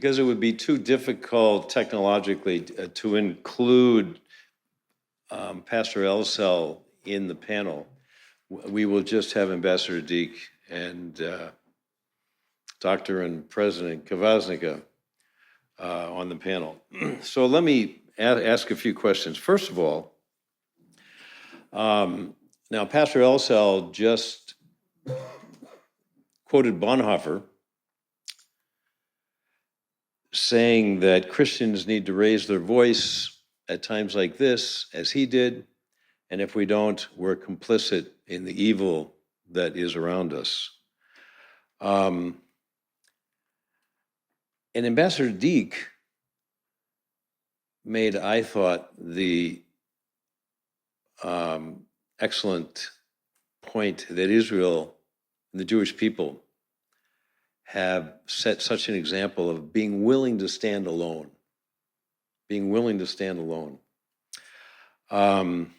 Because it would be too difficult technologically to include Pastor Elsel in the panel, we will just have Ambassador Deek and Dr. and President Kavasnika on the panel. So let me ask a few questions. First of all, now Pastor Elsel just quoted Bonhoeffer saying that Christians need to raise their voice at times like this, as he did, and if we don't, we're complicit in the evil that is around us. And Ambassador Deek made, I thought, the excellent point that Israel and the Jewish people have set such an example of being willing to stand alone, being willing to stand alone. And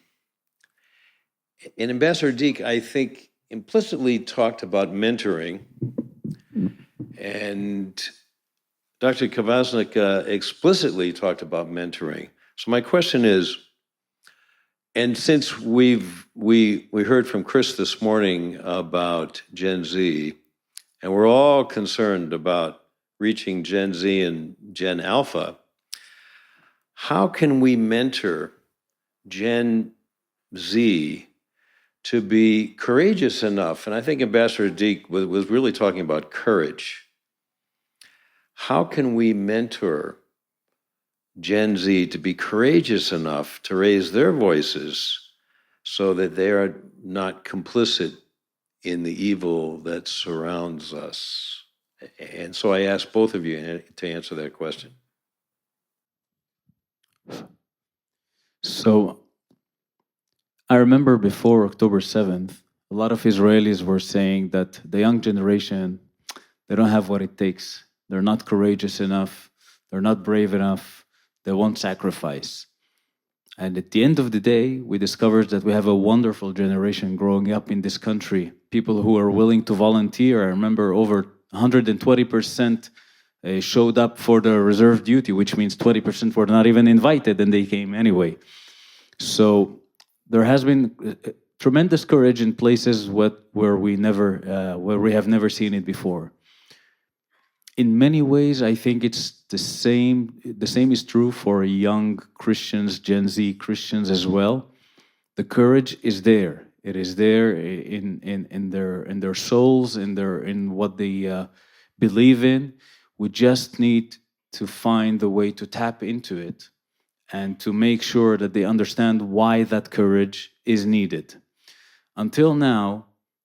Ambassador Deek, I think, implicitly talked about mentoring, and Dr. Kavasnika explicitly talked about mentoring. So my question is, and since we heard from Chris this morning about Gen Z, and we're all concerned about reaching Gen Z and Gen Alpha, how can we mentor Gen Z to be courageous enough? And I think Ambassador Deek was really talking about courage. How can we mentor Gen Z to be courageous enough to raise their voices so that they are not complicit in the evil that surrounds us? And so I ask both of you to answer that question. So I remember before October 7th, a lot of Israelis were saying that the young generation, they don't have what it takes. They're not courageous enough. They're not brave enough. They won't sacrifice. And at the end of the day, we discovered that we have a wonderful generation growing up in this country. People who are willing to volunteer. I remember over 120% showed up for the reserve duty, which means 20% were not even invited and they came anyway. So there has been tremendous courage in places where we have never seen it before. In many ways, I think it's the same. The same is true for young Christians, Gen Z Christians as well. The courage is there. It is there in their souls, in what they believe in. We just need to find the way to tap into it and to make sure that they understand why that courage is needed. Until now,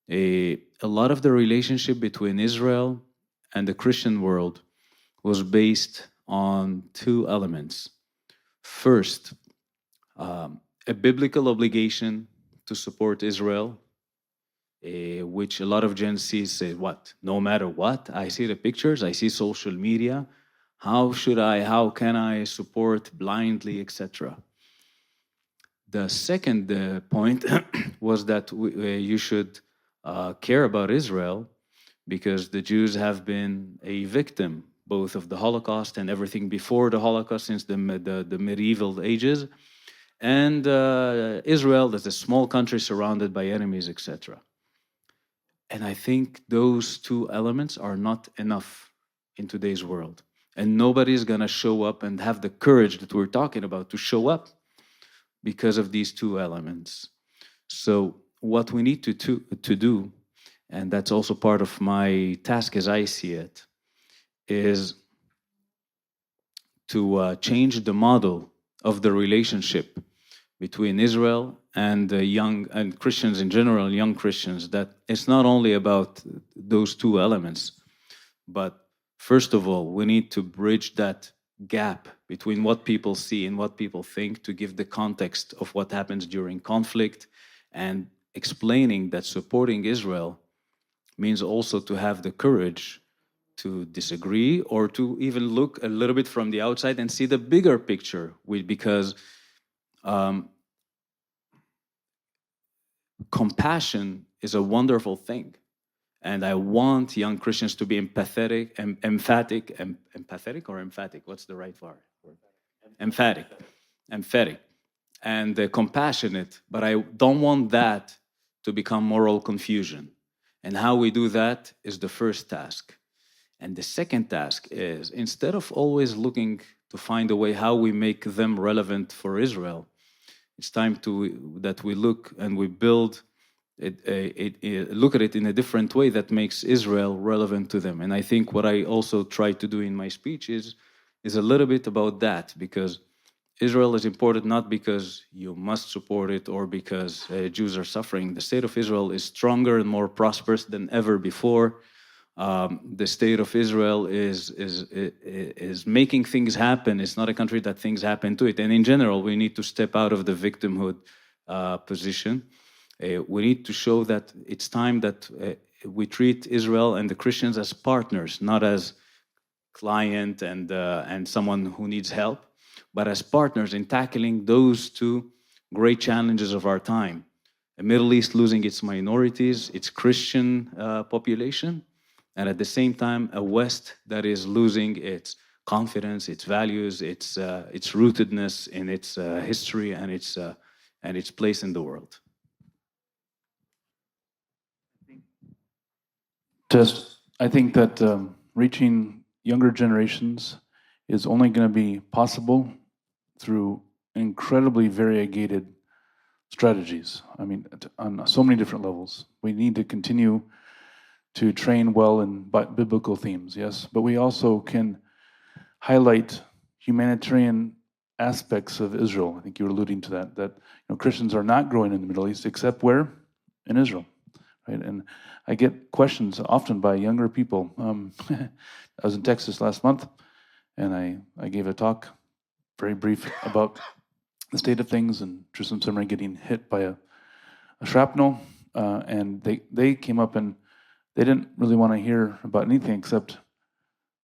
a lot of the relationship between Israel and the Christian world was based on two elements. First, a biblical obligation to support Israel, which a lot of Gen Z say, what? No matter what, I see the pictures, I see social media, how can I support blindly, etc. The second point was that you should care about Israel, because the Jews have been a victim both of the Holocaust and everything before the Holocaust since the medieval ages, and Israel as a small country surrounded by enemies, etc. And I think those two elements are not enough in today's world. And nobody's going to show up and have the courage that we're talking about to show up because of these two elements. So what we need to do, and that's also part of my task as I see it, is to change the model of the relationship between Israel and young and Christians in general, young Christians, that it's not only about those two elements, but first of all, we need to bridge that gap between what people see and what people think to give the context of what happens during conflict, and explaining that supporting Israel means also to have the courage to disagree or to even look a little bit from the outside and see the bigger picture, because compassion is a wonderful thing. And I want young Christians to be emphatic, what's the right word? Emphatic, and compassionate, but I don't want that to become moral confusion. And how we do that is the first task. And the second task is, instead of always looking to find a way how we make them relevant for Israel, it's time that we look and we build look at it in a different way that makes Israel relevant to them. And I think what I also try to do in my speech is a little bit about that, because Israel is important not because you must support it or because Jews are suffering. The state of Israel is stronger and more prosperous than ever before. The state of Israel is making things happen. It's not a country that things happen to it. And in general, we need to step out of the victimhood position. We need to show that it's time that we treat Israel and the Christians as partners, not as client and someone who needs help, but as partners in tackling those two great challenges of our time. The Middle East losing its minorities, its Christian population, and at the same time, a West that is losing its confidence, its values, its rootedness in its history and its place in the world. I think that reaching younger generations is only going to be possible through incredibly variegated strategies. I mean, on so many different levels. We need to continue to train well in biblical themes, yes, but we also can highlight humanitarian aspects of Israel. I think you were alluding to that Christians are not growing in the Middle East, except where? In Israel, right? And I get questions often by younger people. I was in Texas last month, and I gave a talk, very brief, about the state of things, and Jerusalem Seminary getting hit by a shrapnel, and they came up and they didn't really want to hear about anything except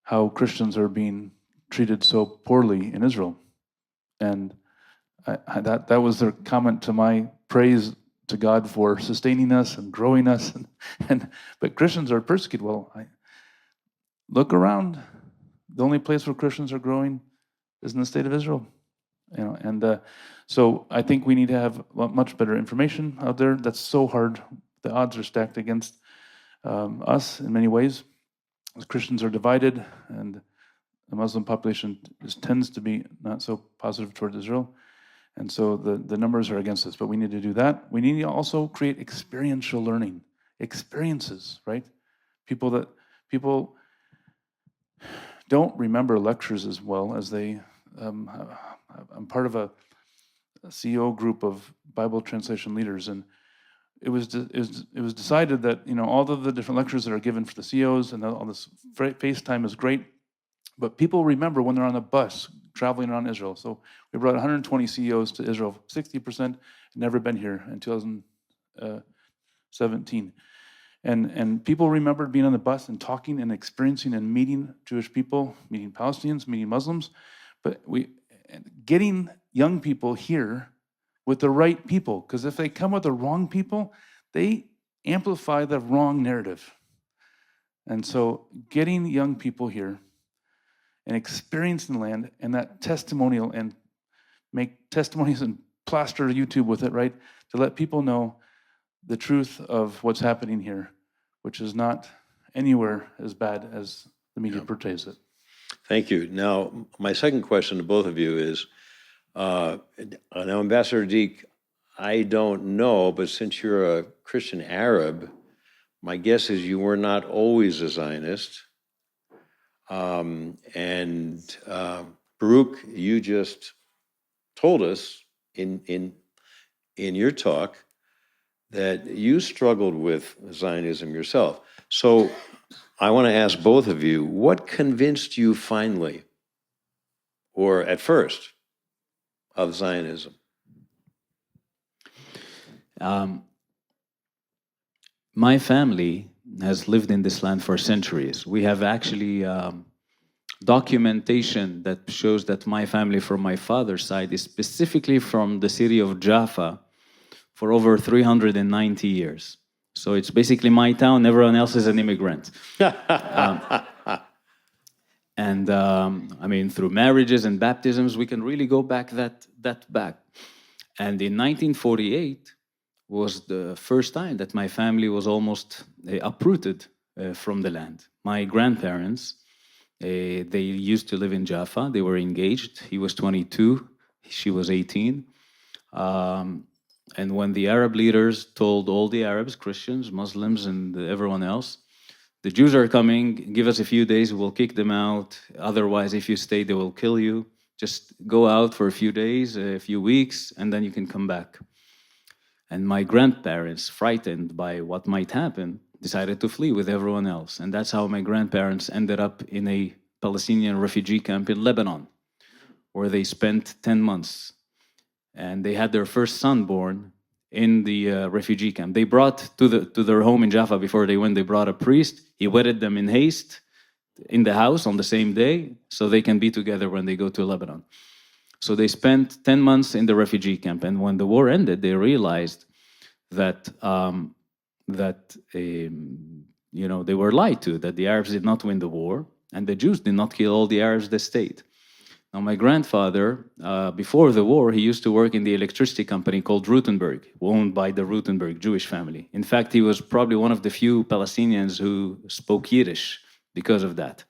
how Christians are being treated so poorly in Israel. And that was their comment to my praise to God for sustaining us and growing us. But Christians are persecuted. Well, look around. The only place where Christians are growing is in the state of Israel. So I think we need to have much better information out there. That's so hard. The odds are stacked against us in many ways. As Christians are divided, and the Muslim population tends to be not so positive towards Israel. And so the numbers are against us, but we need to do that. We need to also create experiential learning, experiences, right? People don't remember lectures as well as they. I'm part of a CEO group of Bible translation leaders, and it was decided that all of the different lectures that are given for the CEOs and all this FaceTime is great, but people remember when they're on a bus traveling around Israel. So we brought 120 CEOs to Israel. 60% had never been here in 2017. And people remembered being on the bus and talking and experiencing and meeting Jewish people, meeting Palestinians, meeting Muslims. But getting young people here with the right people, because if they come with the wrong people, they amplify the wrong narrative. And so getting young people here and experiencing the land and that testimonial, and make testimonies and plaster YouTube with it, right? To let people know the truth of what's happening here, which is not anywhere as bad as the media portrays it. Thank you. Now, my second question to both of you is, now, Ambassador Deek, I don't know, but since you're a Christian Arab, my guess is you were not always a Zionist. Baruch, you just told us in your talk that you struggled with Zionism yourself. So I want to ask both of you, what convinced you finally, or at first, of Zionism? My family has lived in this land for centuries. We have actually documentation that shows that my family from my father's side is specifically from the city of Jaffa for over 390 years. So it's basically my town, everyone else is an immigrant. And I mean, through marriages and baptisms, we can really go back that back. And in 1948 was the first time that my family was almost uprooted from the land. My grandparents, they used to live in Jaffa. They were engaged. He was 22, she was 18. And when the Arab leaders told all the Arabs, Christians, Muslims, and everyone else, the Jews are coming, give us a few days, we'll kick them out. Otherwise, if you stay, they will kill you. Just go out for a few days, a few weeks, and then you can come back. And my grandparents, frightened by what might happen, decided to flee with everyone else. And that's how my grandparents ended up in a Palestinian refugee camp in Lebanon, where they spent 10 months. And they had their first son born in the refugee camp. They brought to their home in Jaffa before they went, they brought a priest. He wedded them in haste in the house on the same day so they can be together when they go to Lebanon. So they spent 10 months in the refugee camp. And when the war ended, they realized that, they were lied to, that the Arabs did not win the war and the Jews did not kill all the Arabs that stayed. Now, my grandfather, before the war, he used to work in the electricity company called Rutenberg, owned by the Rutenberg Jewish family. In fact, he was probably one of the few Palestinians who spoke Yiddish because of that.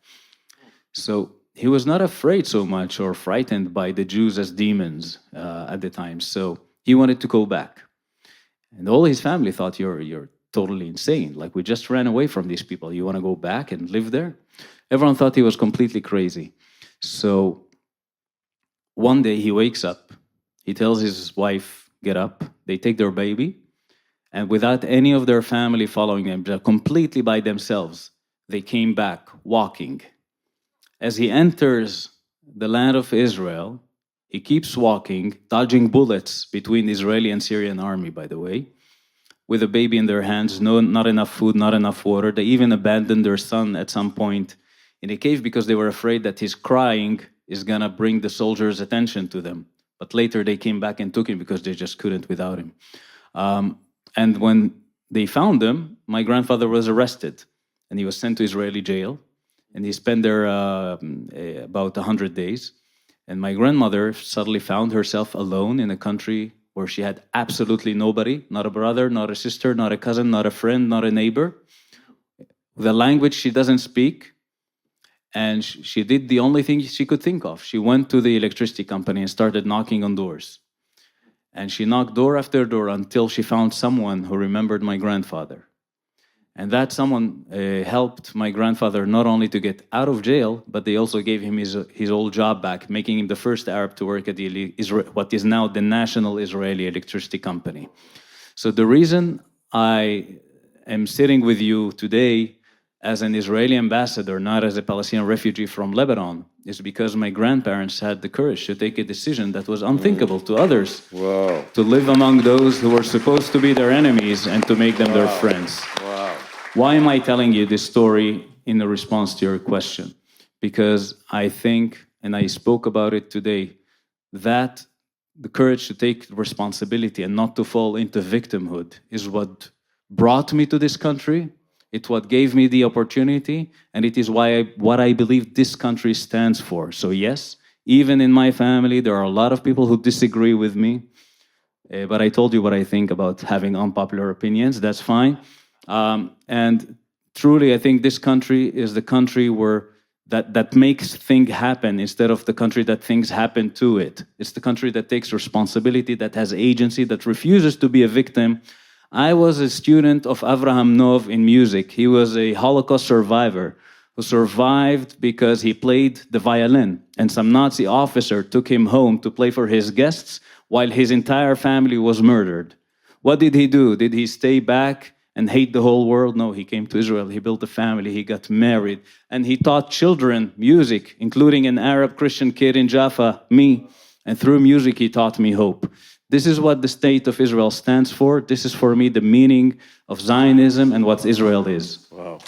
So he was not afraid so much or frightened by the Jews as demons at the time. So he wanted to go back. And all his family thought, you're totally insane. Like, we just ran away from these people. You want to go back and live there? Everyone thought he was completely crazy. So one day he wakes up, he tells his wife, get up, they take their baby, and without any of their family following them, completely by themselves, they came back walking. As he enters the land of Israel, he keeps walking, dodging bullets between the Israeli and Syrian army, by the way, with a baby in their hands, not enough food, not enough water. They even abandoned their son at some point in a cave because they were afraid that his crying is going to bring the soldiers' attention to them. But later they came back and took him because they just couldn't without him. And when they found him, my grandfather was arrested and he was sent to Israeli jail. And he spent there about 100 days. And my grandmother suddenly found herself alone in a country where she had absolutely nobody, not a brother, not a sister, not a cousin, not a friend, not a neighbor. The language she doesn't speak. And she did the only thing she could think of. She went to the electricity company and started knocking on doors. And she knocked door after door until she found someone who remembered my grandfather. And that someone helped my grandfather not only to get out of jail, but they also gave him his old job back, making him the first Arab to work at what is now the National Israeli Electricity Company. So the reason I am sitting with you today as an Israeli ambassador, not as a Palestinian refugee from Lebanon, is because my grandparents had the courage to take a decision that was unthinkable to others. Wow. To live among those who were supposed to be their enemies and to make them their friends. Wow. Why am I telling you this story in response to your question? Because I think, and I spoke about it today, that the courage to take responsibility and not to fall into victimhood is what brought me to this country. It's what gave me the opportunity, and it is what I believe this country stands for. So yes, even in my family, there are a lot of people who disagree with me, but I told you what I think about having unpopular opinions. That's fine. And truly, I think this country is the country where that makes things happen instead of the country that things happen to it. It's the country that takes responsibility, that has agency, that refuses to be a victim. I was a student of Avraham Nov in music. He was a Holocaust survivor who survived because he played the violin, and some Nazi officer took him home to play for his guests while his entire family was murdered. What did he do? Did he stay back and hate the whole world? No, he came to Israel, he built a family, he got married, and he taught children music, including an Arab Christian kid in Jaffa, me, and through music he taught me hope. This is what the state of Israel stands for. This is for me the meaning of Zionism and what Israel is. Wow.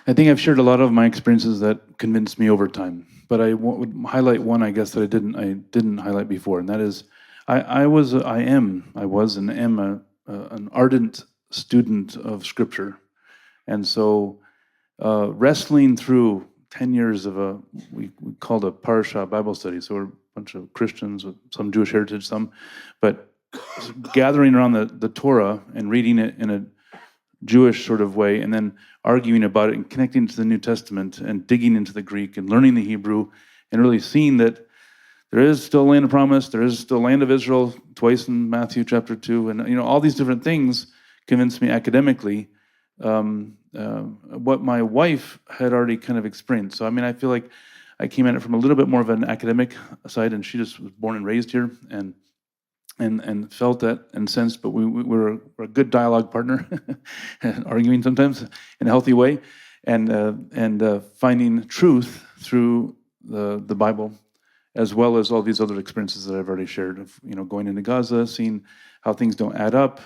I think I've shared a lot of my experiences that convinced me over time, but I would highlight one, I guess, that I didn't highlight before, and that is, I was and am an ardent student of Scripture, and so wrestling through 10 years of we called a Parsha Bible study, so we're a bunch of Christians with some Jewish heritage, but gathering around the Torah and reading it in a Jewish sort of way, and then arguing about it and connecting to the New Testament and digging into the Greek and learning the Hebrew and really seeing that there is still land of promise, there is still land of Israel, twice in Matthew chapter 2, and all these different things convinced me academically what my wife had already kind of experienced. So I feel like I came at it from a little bit more of an academic side, and she just was born and raised here, and felt that and sensed, but we're a good dialogue partner, arguing sometimes in a healthy way, and finding truth through the Bible, as well as all these other experiences that I've already shared of going into Gaza, seeing how things don't add up,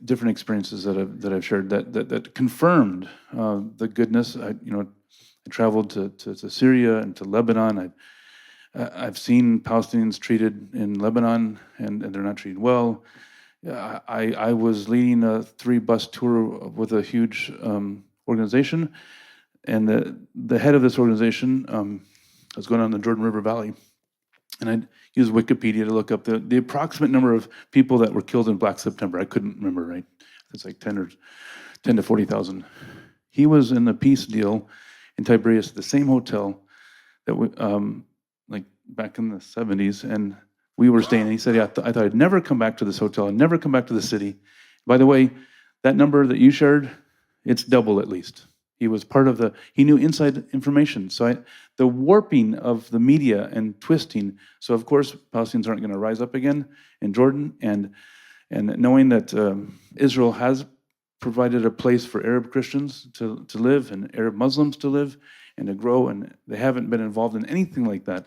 different experiences that I've shared that confirmed the goodness. I traveled to Syria and to Lebanon. I've seen Palestinians treated in Lebanon, and they're not treated well. I was leading a 3-bus tour with a huge organization, and the head of this organization was going on the Jordan River Valley, and I used Wikipedia to look up the approximate number of people that were killed in Black September. I couldn't remember, right? It's like 10 to 40,000. He was in the peace deal in Tiberias, the same hotel that we, like back in the 70s, and we were staying. And he said, "Yeah, I thought I'd never come back to this hotel. I'd never come back to the city." By the way, that number that you shared, it's double at least. He was part of he knew inside information. So the warping of the media and twisting. So of course, Palestinians aren't going to rise up again in Jordan, and knowing that Israel has provided a place for Arab Christians to live and Arab Muslims to live and to grow, and they haven't been involved in anything like that,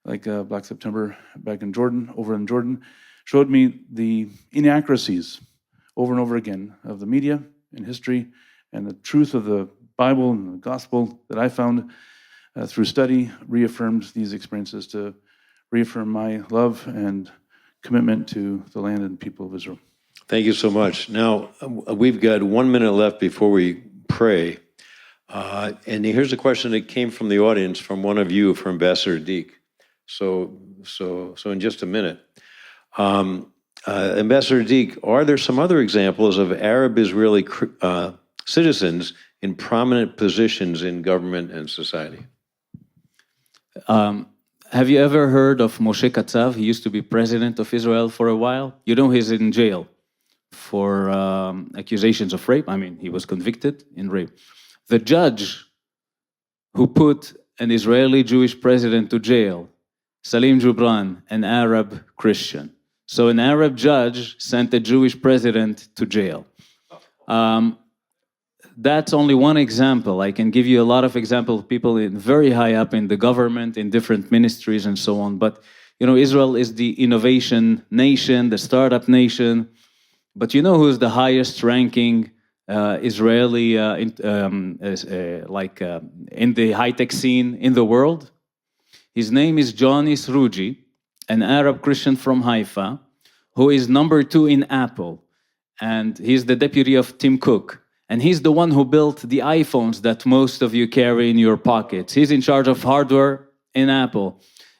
like Black September back in Jordan, over in Jordan, showed me the inaccuracies over and over again of the media and history, and the truth of the Bible and the gospel that I found through study reaffirmed these experiences to reaffirm my love and commitment to the land and people of Israel. Thank you so much. Now, we've got 1 minute left before we pray. And here's a question that came from the audience, from one of you, for Ambassador Deek. So in just a minute. Ambassador Deek, are there some other examples of Arab Israeli citizens in prominent positions in government and society? Have you ever heard of Moshe Katsav? He used to be president of Israel for a while. He's in jail for accusations of rape. He was convicted in rape. The judge who put an Israeli Jewish president to jail, Salim Jubran, an Arab Christian. So an Arab judge sent a Jewish president to jail. That's only one example. I can give you a lot of examples of people very high up in the government, in different ministries and so on. But, Israel is the innovation nation, the startup nation. But who's the highest ranking Israeli in the high-tech scene in the world? His name is Johnny Sruji, an Arab Christian from Haifa, who is number 2 in Apple. And he's the deputy of Tim Cook. And he's the one who built the iPhones that most of you carry in your pockets. He's in charge of hardware in Apple.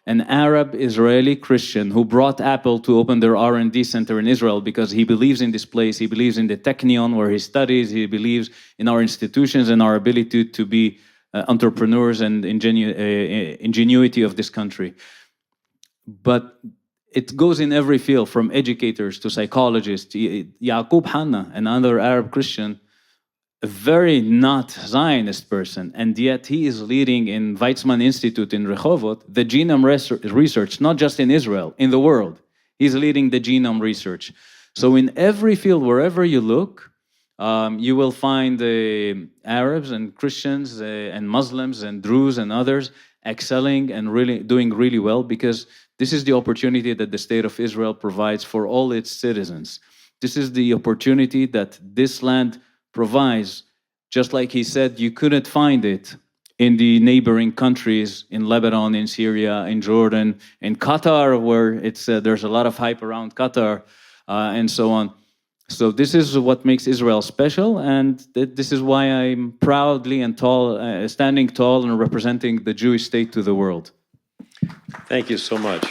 An Arab Israeli Christian who brought Apple to open their R&D center in Israel because he believes in this place. He believes in the Technion where he studies. He believes in our institutions and our ability to be entrepreneurs and ingenuity of this country. But it goes in every field, from educators to psychologists. Yaqub Hanna, another Arab Christian, a very not Zionist person, and yet he is leading in Weizmann Institute in Rehovot the genome research, not just in Israel, in the world. He's leading the genome research. So in every field, wherever you look, you will find Arabs and Christians and Muslims and Druze and others excelling and really doing really well, because this is the opportunity that the state of Israel provides for all its citizens. This is the opportunity that this land provides Just like he said, you couldn't find it in the neighboring countries, in Lebanon, in Syria, in Jordan, in Qatar, where there's a lot of hype around Qatar, and so on. So this is what makes Israel special, and this is why I'm proudly and standing tall and representing the Jewish state to the world. Thank you so much.